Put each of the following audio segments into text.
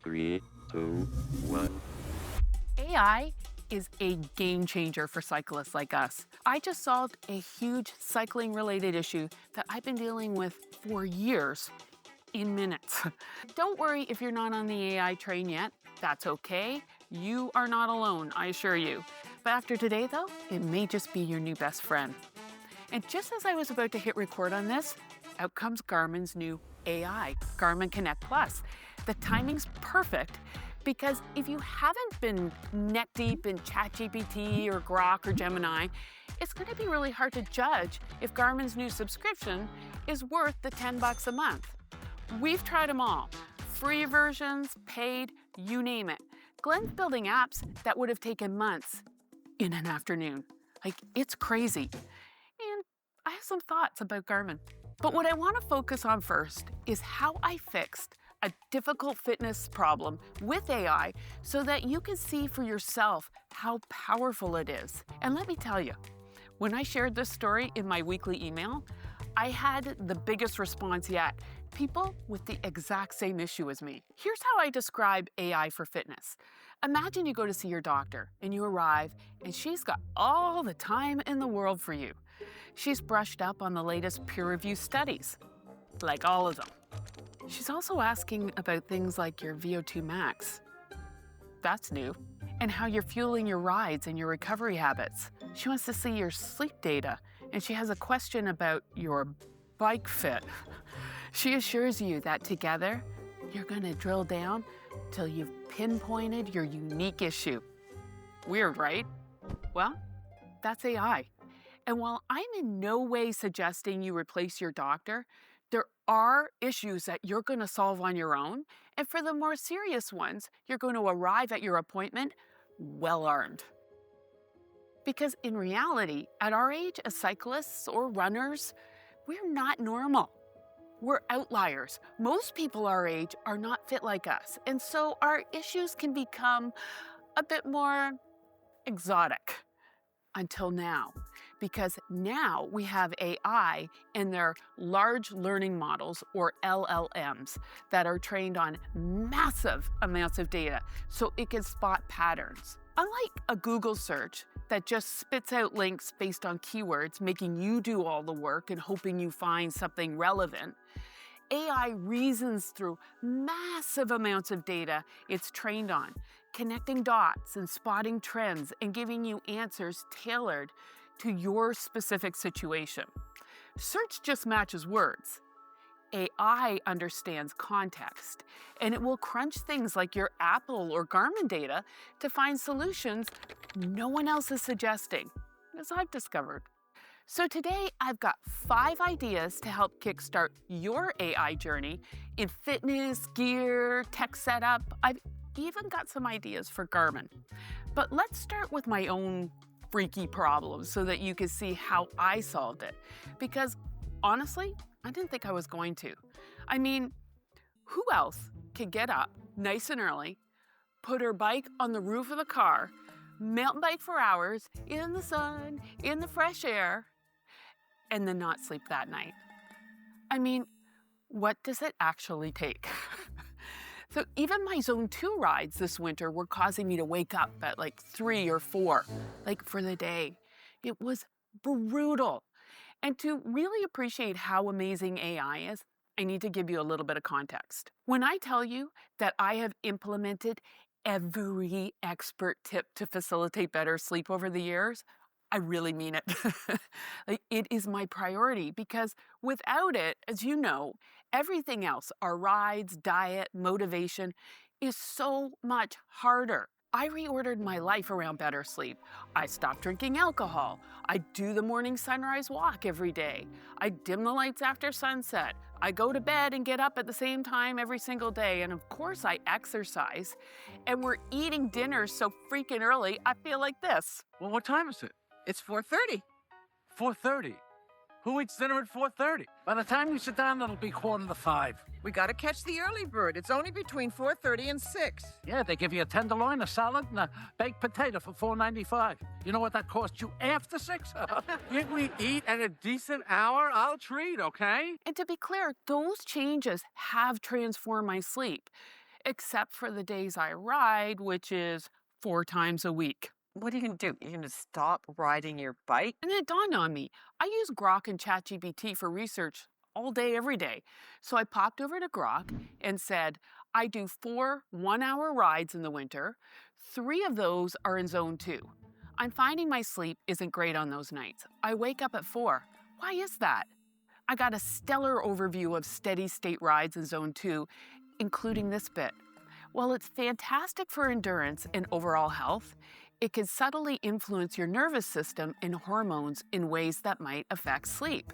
3, 2, 1. AI is a game changer for cyclists like us. I just solved a huge cycling related issue that I've been dealing with for years in minutes. Don't worry if you're not on the AI train yet. That's okay. You are not alone, I assure you. But after today, though, it may just be your new best friend. And just as I was about to hit record on this, out comes Garmin's new AI, Garmin Connect Plus. The timing's perfect because if you haven't been neck deep in ChatGPT or Grok or Gemini, it's going to be really hard to judge if Garmin's new subscription is worth the $10 a month. We've tried them all. Free versions, paid, you name it. Glenn's building apps that would have taken months in an afternoon. It's crazy. And I have some thoughts about Garmin. But what I want to focus on first is how I fixed a difficult fitness problem with AI so that you can see for yourself how powerful it is. And let me tell you, when I shared this story in my weekly email, I had the biggest response yet. People with the exact same issue as me. Here's how I describe AI for fitness. Imagine you go to see your doctor and you arrive and she's got all the time in the world for you. She's brushed up on the latest peer-reviewed studies, like all of them. She's also asking about things like your VO2 max. That's new. And how you're fueling your rides and your recovery habits. She wants to see your sleep data, and she has a question about your bike fit. She assures you that together, you're going to drill down till you've pinpointed your unique issue. Weird, right? Well, that's AI. And while I'm in no way suggesting you replace your doctor, there are issues that you're going to solve on your own. And for the more serious ones, you're going to arrive at your appointment well armed. Because in reality, at our age as cyclists or runners, we're not normal. We're outliers. Most people our age are not fit like us. And so our issues can become a bit more exotic. Until now, because now we have AI and their large learning models, or LLMs, that are trained on massive amounts of data so it can spot patterns. Unlike a Google search that just spits out links based on keywords, making you do all the work and hoping you find something relevant, AI reasons through massive amounts of data it's trained on, connecting dots and spotting trends and giving you answers tailored to your specific situation. Search just matches words. AI understands context, and it will crunch things like your Apple or Garmin data to find solutions no one else is suggesting, as I've discovered. So today, I've got 5 ideas to help kickstart your AI journey in fitness, gear, tech setup. I've even got some ideas for Garmin. But let's start with my own freaky problem so that you can see how I solved it. Because honestly, I didn't think I was going to. I mean, who else can get up nice and early, put her bike on the roof of the car, mountain bike for hours, in the sun, in the fresh air, and then not sleep that night? I mean, what does it actually take? So even my Zone 2 rides this winter were causing me to wake up at 3 or 4, for the day. It was brutal. And to really appreciate how amazing AI is, I need to give you a little bit of context. When I tell you that I have implemented every expert tip to facilitate better sleep over the years, I really mean it. It is my priority because without it, as you know, everything else, our rides, diet, motivation, is so much harder. I reordered my life around better sleep. I stopped drinking alcohol. I do the morning sunrise walk every day. I dim the lights after sunset. I go to bed and get up at the same time every single day. And of course, I exercise. And we're eating dinner so freaking early, I feel like this. Well, what time is it? It's 4:30. 4:30. Who eats dinner at 4:30? By the time you sit down, it'll be 4:45. We gotta catch the early bird. It's only between 4:30 and 6. Yeah, they give you a tenderloin, a salad, and a baked potato for $4.95. You know what that costs you after 6? Can't we eat at a decent hour? I'll treat, okay? And to be clear, those changes have transformed my sleep. except for the days I ride, which is 4 times a week. What are you going to do? You're going to stop riding your bike? And it dawned on me, I use Grok and ChatGPT for research all day, every day. So I popped over to Grok and said, I do 4 1-hour rides in the winter. 3 of those are in zone 2. I'm finding my sleep isn't great on those nights. I wake up at 4. Why is that? I got a stellar overview of steady state rides in zone 2, including this bit. While it's fantastic for endurance and overall health, it can subtly influence your nervous system and hormones in ways that might affect sleep.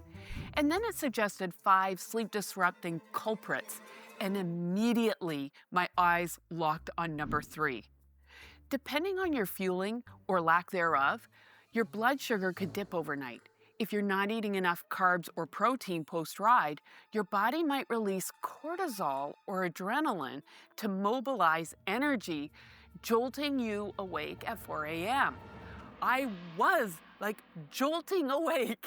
And then it suggested 5 sleep disrupting culprits, and immediately my eyes locked on number 3. Depending on your fueling or lack thereof, your blood sugar could dip overnight. If you're not eating enough carbs or protein post-ride, your body might release cortisol or adrenaline to mobilize energy, jolting you awake at 4 a.m. I was jolting awake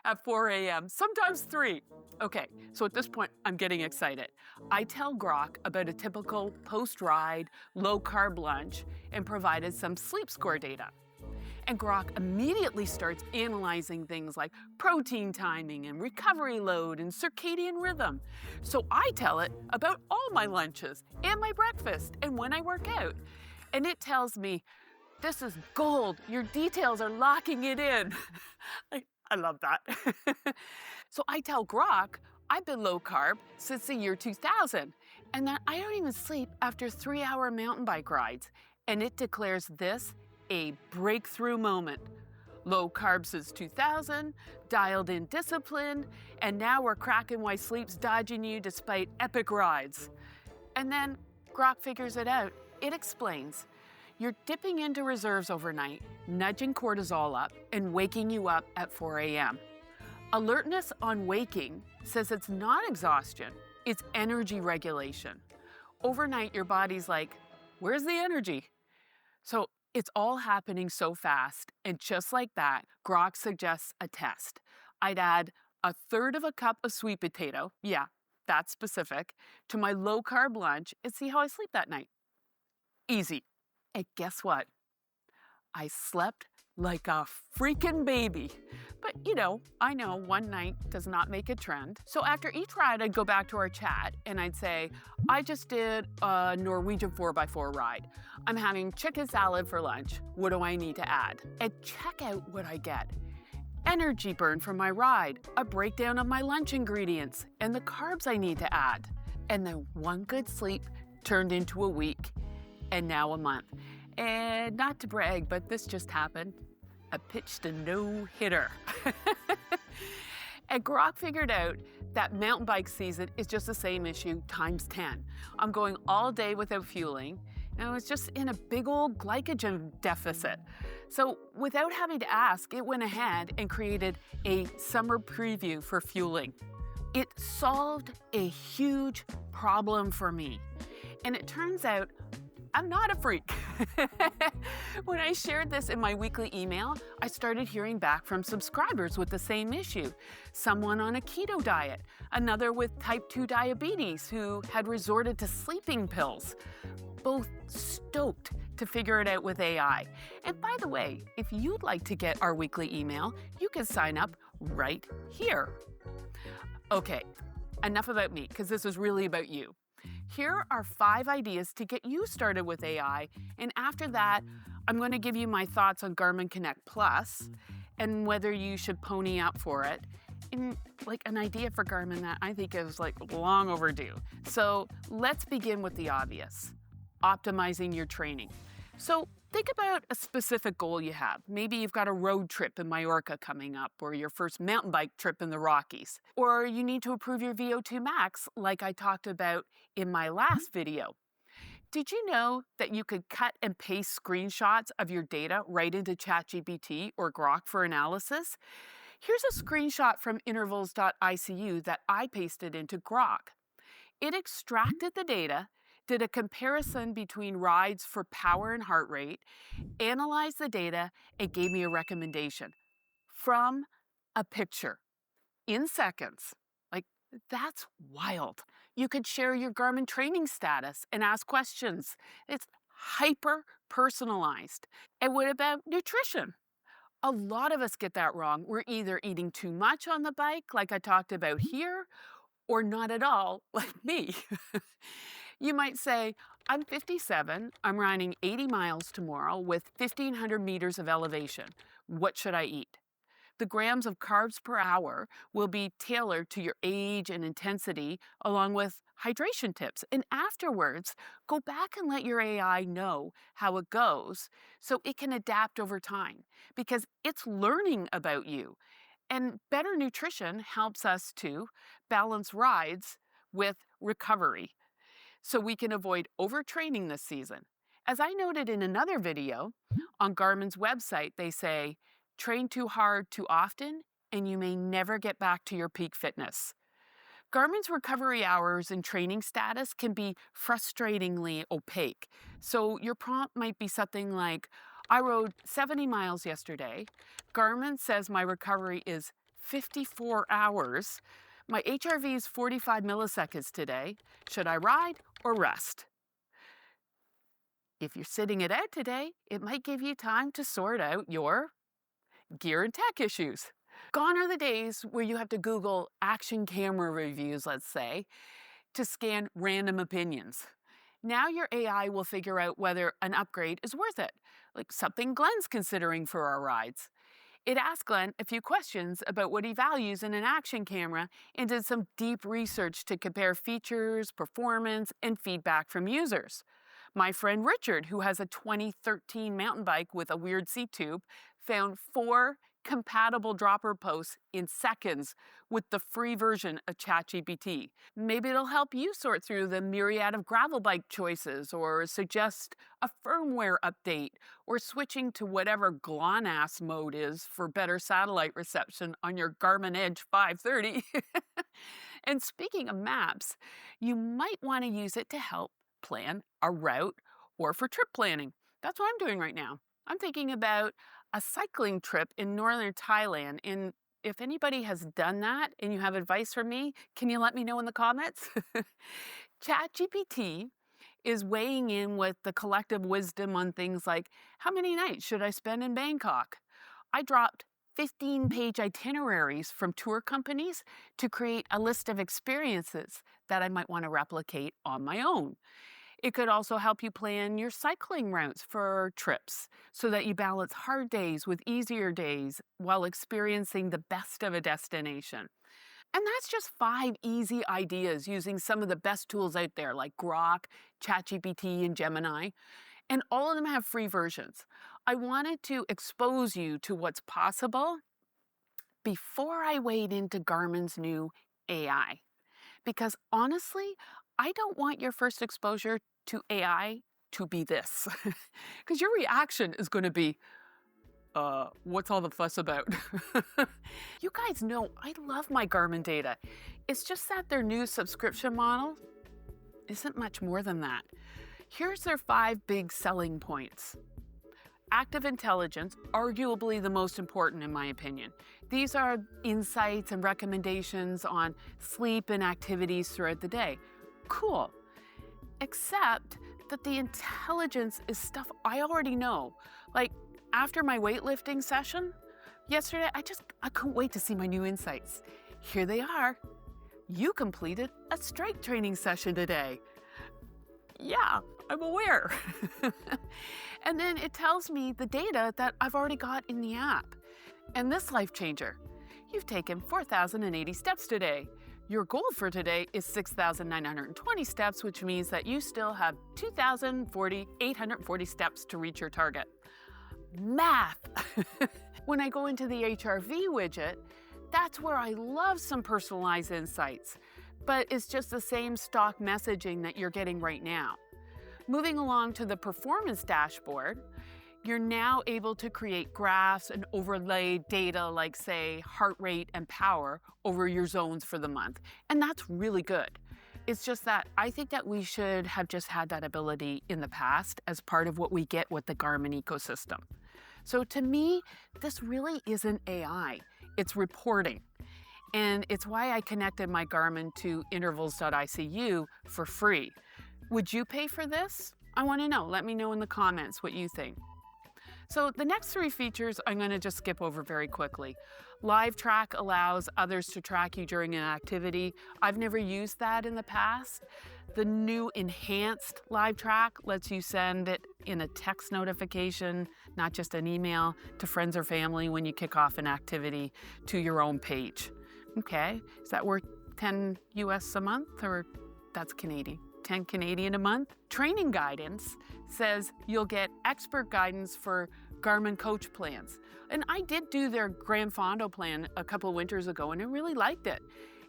at 4 a.m., sometimes 3. Okay, so at this point, I'm getting excited. I tell Grok about a typical post-ride, low-carb lunch and provided some sleep score data. And Grok immediately starts analyzing things like protein timing and recovery load and circadian rhythm. So I tell it about all my lunches and my breakfast and when I work out. And it tells me, this is gold. Your details are locking it in. I love that. So I tell Grok, I've been low carb since the year 2000, and that I don't even sleep after 3-hour mountain bike rides. And it declares this a breakthrough moment. Low carb since 2000, dialed in discipline, and now we're cracking why sleep's dodging you despite epic rides. And then Grok figures it out. It explains, you're dipping into reserves overnight, nudging cortisol up, and waking you up at 4 a.m. Alertness on waking says it's not exhaustion, it's energy regulation. Overnight, your body's like, where's the energy? So it's all happening so fast, and just like that, Grok suggests a test. I'd add 1/3 of a cup of sweet potato, yeah, that's specific, to my low-carb lunch and see how I sleep that night. Easy. And guess what? I slept like a freaking baby. But I know one night does not make a trend. So after each ride, I'd go back to our chat and I'd say, I just did a Norwegian 4x4 ride. I'm having chicken salad for lunch. What do I need to add? And check out what I get. Energy burn from my ride, a breakdown of my lunch ingredients, and the carbs I need to add. And then one good sleep turned into a week, and now a month. And not to brag, but this just happened. I pitched a no-hitter. And Grok figured out that mountain bike season is just the same issue times 10. I'm going all day without fueling, and I was just in a big old glycogen deficit. So without having to ask, it went ahead and created a summer preview for fueling. It solved a huge problem for me. And it turns out I'm not a freak. When I shared this in my weekly email, I started hearing back from subscribers with the same issue. Someone on a keto diet, another with type 2 diabetes who had resorted to sleeping pills. Both stoked to figure it out with AI. And by the way, if you'd like to get our weekly email, you can sign up right here. Okay, enough about me, because this is really about you. Here are 5 ideas to get you started with AI, and after that, I'm going to give you my thoughts on Garmin Connect Plus and whether you should pony up for it, and an idea for Garmin that I think is long overdue. So let's begin with the obvious, optimizing your training. So think about a specific goal you have. Maybe you've got a road trip in Majorca coming up, or your first mountain bike trip in the Rockies, or you need to improve your VO2 max like I talked about in my last video. Did you know that you could cut and paste screenshots of your data right into ChatGPT or Grok for analysis? Here's a screenshot from intervals.icu that I pasted into Grok. It extracted the data, did a comparison between rides for power and heart rate, analyzed the data, and gave me a recommendation from a picture in seconds. That's wild. You could share your Garmin training status and ask questions. It's hyper personalized. And what about nutrition? A lot of us get that wrong. We're either eating too much on the bike, like I talked about here, or not at all, like me. You might say, I'm 57, I'm riding 80 miles tomorrow with 1,500 meters of elevation. What should I eat? The grams of carbs per hour will be tailored to your age and intensity, along with hydration tips. And afterwards, go back and let your AI know how it goes so it can adapt over time because it's learning about you. And better nutrition helps us to balance rides with recovery so we can avoid overtraining this season. As I noted in another video, on Garmin's website, they say, train too hard too often, and you may never get back to your peak fitness. Garmin's recovery hours and training status can be frustratingly opaque. So your prompt might be something like, I rode 70 miles yesterday. Garmin says my recovery is 54 hours. My HRV is 45 milliseconds today. Should I ride or rest? If you're sitting it out today, it might give you time to sort out your gear and tech issues. Gone are the days where you have to Google action camera reviews, let's say, to scan random opinions. Now your AI will figure out whether an upgrade is worth it, like something Glenn's considering for our rides. It asked Glenn a few questions about what he values in an action camera and did some deep research to compare features, performance, and feedback from users. My friend Richard, who has a 2013 mountain bike with a weird seat tube, found 4 compatible dropper posts in seconds with the free version of ChatGPT. Maybe it'll help you sort through the myriad of gravel bike choices or suggest a firmware update or switching to whatever GLONASS mode is for better satellite reception on your Garmin Edge 530. And speaking of maps, you might want to use it to help plan a route or for trip planning. That's what I'm doing right now. I'm thinking about a cycling trip in northern Thailand. And if anybody has done that and you have advice for me, can you let me know in the comments? ChatGPT is weighing in with the collective wisdom on things like, how many nights should I spend in Bangkok? I dropped 15-page itineraries from tour companies to create a list of experiences that I might want to replicate on my own. It could also help you plan your cycling routes for trips so that you balance hard days with easier days while experiencing the best of a destination. And that's just 5 easy ideas using some of the best tools out there like Grok, ChatGPT, and Gemini. And all of them have free versions. I wanted to expose you to what's possible before I wade into Garmin's new AI. Because honestly, I don't want your first exposure to AI to be this. Because your reaction is going to be, what's all the fuss about? You guys know I love my Garmin data. It's just that their new subscription model isn't much more than that. Here's their 5 big selling points. Active intelligence, arguably the most important in my opinion. These are insights and recommendations on sleep and activities throughout the day. Cool. Except that the intelligence is stuff I already know. Like after my weightlifting session yesterday, I couldn't wait to see my new insights. Here they are. You completed a strength training session today. Yeah, I'm aware. And then it tells me the data that I've already got in the app. And this life changer, you've taken 4,080 steps today. Your goal for today is 6,920 steps, which means that you still have 840 steps to reach your target. Math! When I go into the HRV widget, that's where I love some personalized insights, but it's just the same stock messaging that you're getting right now. Moving along to the performance dashboard, you're now able to create graphs and overlay data like, say, heart rate and power over your zones for the month. And that's really good. It's just that I think that we should have just had that ability in the past as part of what we get with the Garmin ecosystem. So to me, this really isn't AI. It's reporting. And it's why I connected my Garmin to intervals.icu for free. Would you pay for this? I want to know. Let me know in the comments what you think. So the next 3 features I'm going to just skip over very quickly. Live track allows others to track you during an activity. I've never used that in the past. The new enhanced live track lets you send it in a text notification, not just an email, to friends or family when you kick off an activity to your own page. Okay, is that worth 10 US a month, or that's Canadian? 10 Canadian a month. Training guidance says you'll get expert guidance for Garmin coach plans. And I did do their Grand Fondo plan a couple of winters ago, and I really liked it.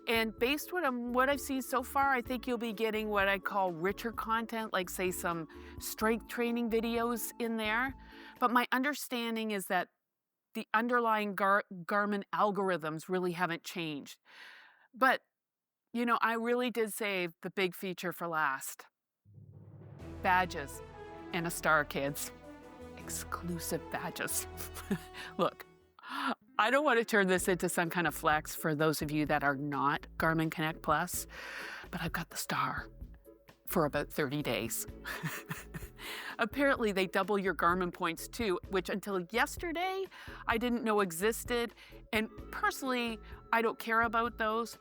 And based on what I've seen so far, I think you'll be getting what I call richer content, like say some strength training videos in there. But my understanding is that the underlying Garmin algorithms really haven't changed. But you know, I really did save the big feature for last. Badges and a star, kids. Exclusive badges. Look, I don't want to turn this into some kind of flex for those of you that are not Garmin Connect Plus, but I've got the star for about 30 days. Apparently, they double your Garmin points too, which until yesterday, I didn't know existed. And personally, I don't care about those.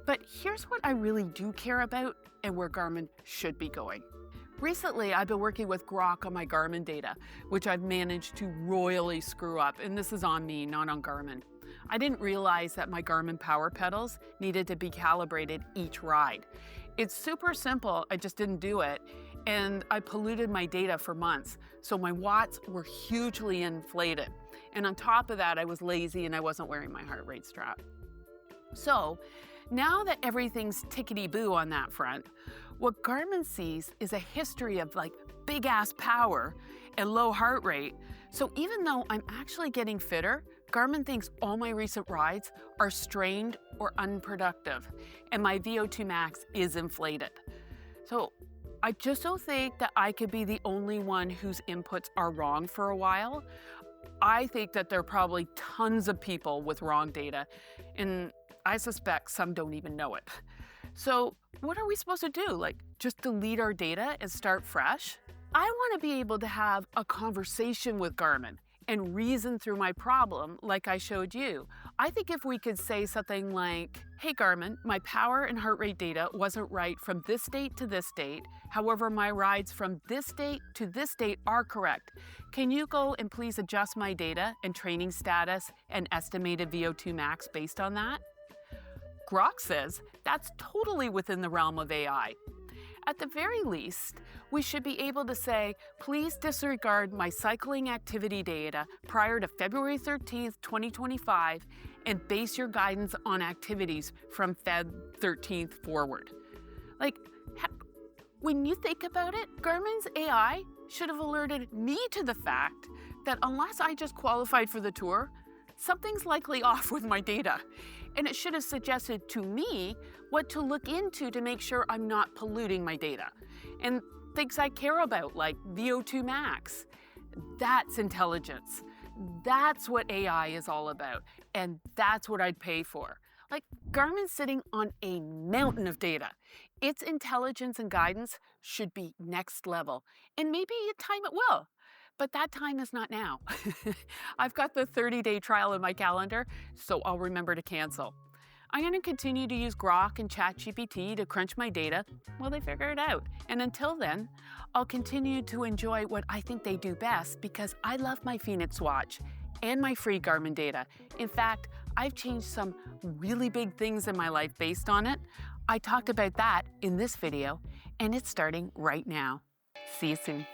But here's what I really do care about and where Garmin should be going. Recently, I've been working with Grok on my Garmin data, which I've managed to royally screw up, and this is on me, not on Garmin. I didn't realize that my Garmin power pedals needed to be calibrated each ride. It's super simple, I just didn't do it, and I polluted my data for months, so my watts were hugely inflated. And on top of that, I was lazy and I wasn't wearing my heart rate strap. So, now that everything's tickety-boo on that front, what Garmin sees is a history of like big ass power and low heart rate. So even though I'm actually getting fitter, Garmin thinks all my recent rides are strained or unproductive, and my VO2 max is inflated. So I just don't think that I could be the only one whose inputs are wrong for a while. I think that there are probably tons of people with wrong data, and I suspect some don't even know it. So what are we supposed to do? Like, just delete our data and start fresh? I want to be able to have a conversation with Garmin and reason through my problem like I showed you. I think if we could say something like, hey Garmin, my power and heart rate data wasn't right from this date to this date. However, my rides from this date to this date are correct. Can you go and please adjust my data and training status and estimated VO2 max based on that? Grok says that's totally within the realm of AI. At the very least, we should be able to say, please disregard my cycling activity data prior to February 13th, 2025, and base your guidance on activities from Feb 13th forward. Like, when you think about it, Garmin's AI should have alerted me to the fact that unless I just qualified for the tour, something's likely off with my data. And it should have suggested to me what to look into to make sure I'm not polluting my data. And things I care about, like VO2 max. That's intelligence. That's what AI is all about. And that's what I'd pay for. Like, Garmin's sitting on a mountain of data. Its intelligence and guidance should be next level. And maybe in time it will. But that time is not now. I've got the 30-day trial in my calendar, so I'll remember to cancel. I'm going to continue to use Grok and ChatGPT to crunch my data while they figure it out. And until then, I'll continue to enjoy what I think they do best because I love my Phoenix watch and my free Garmin data. In fact, I've changed some really big things in my life based on it. I talked about that in this video, and it's starting right now. See you soon.